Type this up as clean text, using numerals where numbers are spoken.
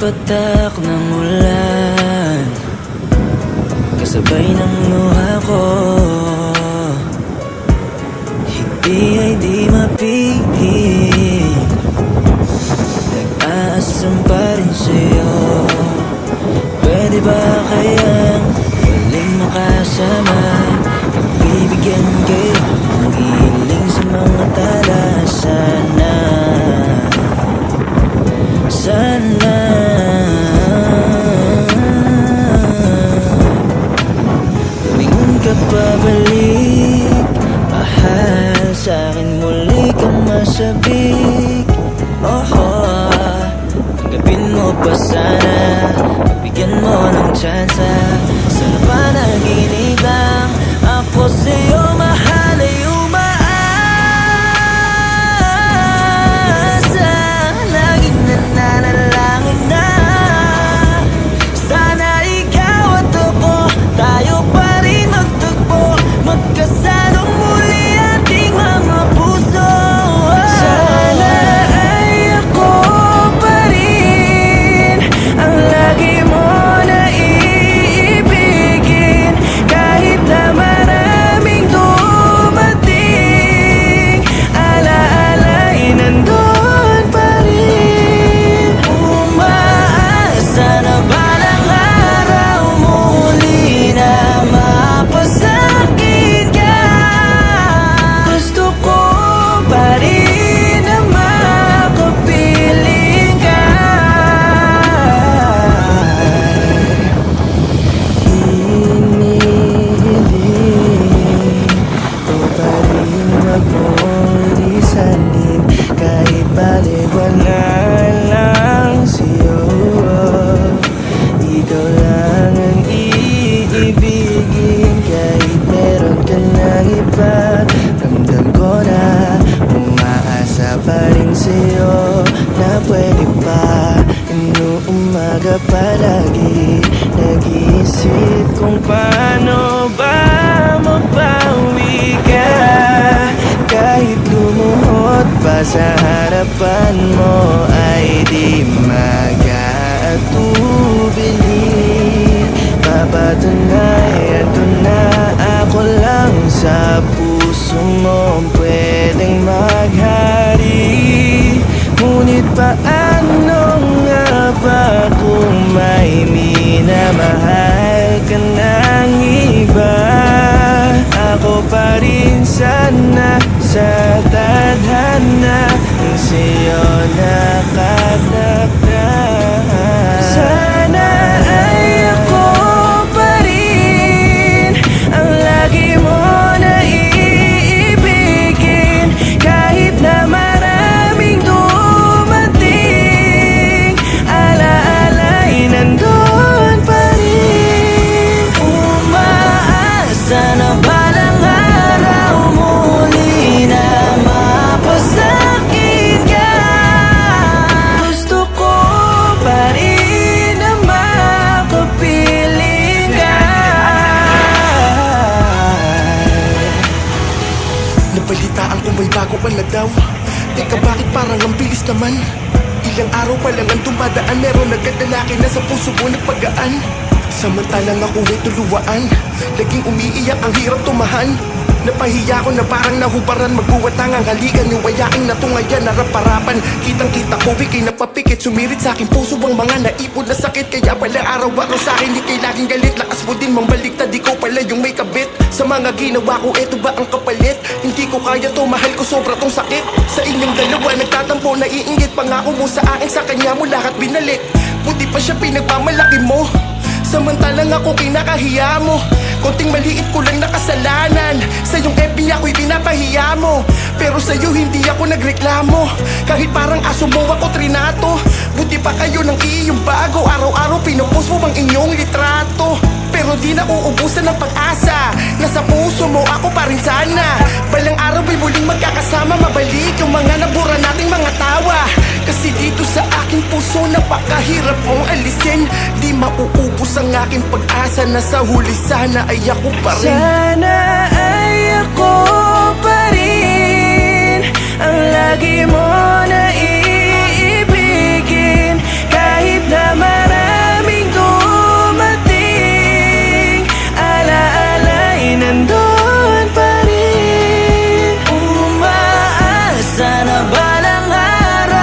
patak ng ulan, kasabay ng luha ko. Higdi ay di mapigil, nag-aasam pa rin sa'yo. Pwede ba kayang waling makasama? Pagbibigyan kayo ng hiling sa mga tala. Sana lumingon ka pabalik, mahal sa'kin muli kang masabik. Tanggapin mo pa sana, bigyan mo ng tsansa. Sana pa naginig lang ako sa'yo, mahal ay umaasa. Laging nananalangin na sana ikaw at ako, tayo pa rin magtagpo, magkasalong muli ating mga puso. Sana ay ako pa rin ang lagi mo na iibigin, kahit na maraming dumating. Alaala'y nandun pa rin, umaasa na balang araw muli na mapasakit ka. Gusto ko pa rin na makapiling ka. Hinihiling ko pa rin wag mong isanin, kahit baliwala lang sa'yo. Ikaw lang ang iibigin, kahit meron ka ng iba. Ramdam ko na umaasa pa rin sa'yo, na pwede pa. Inuumaga palagi, nag-iisip kung paano ba mabawi ka. Kahit lumuhod pa sa harapan mo ay di mag-aatubili. Papatunayan ko na ako lang sa puso mo pwedeng maghari. Ngunit paano nga ba kung may minamahal ka ng iba? Ako pa rin sana sa tadhana ang sa'yo nakatakda. Sana ay ako pa rin ang lagi mo na iibigin, kahit na maraming dumating. Alaala'y nandun pa rin, umaasa na balang araw muli na mapasakit ka. Gusto ko pa rin na makapiling ka. Nabalitaan ko may bago ka na daw. Teka, bakit parang ang bilis naman? Ilang araw pa lang ang dumadaan, meron agad lalaki na sa puso mo nagpagaan. Samantalang ako ay tuluwaan, laging umiiyak, ang hirap tumahan. Napahiya ko na parang nahubaran, magbuwatang ang halikan, yung wayaking natungayan, narap-parapan. Kitang-kita ko, ikay napapikit, sumirit sa aking puso ang mga naipon na sakit. Kaya pala araw-araw sa akin, ikay laging galit. Lakas mo din mang baliktad, ikaw pala yung may kabit. Sa mga ginawa ko, eto ba ang kapalit? Hindi ko kaya to, mahal ko, sobra tong sakit. Sa inyong dalawa, nagtatampo, naiingit. Pangako mo sa akin, sa kanya mo lahat binalik. Buti pa siya pinagmamalaki mo, samantalang ako kinakahiya mo. Konting maliit ko lang na kasalanan, sa iyong FB ako'y pinapahiya mo. Pero sa'yo hindi ako nagreklamo, kahit parang aso mo ako trinato. Buti pa kayo ng iyong bago, araw-araw pinupost mo ang inyong litrato. Pero di na uubusan ng pag-asa, nasa puso mo ako pa rin sana. Balang araw ay muling magkakasama, mabalik yung mga nabura nating mga tawa. Kasi dito sa aking puso napakahirap kong alisin. Di mauubos ang aking pag-asa, na sa huli sana ay ako pa rin. Sana ay ako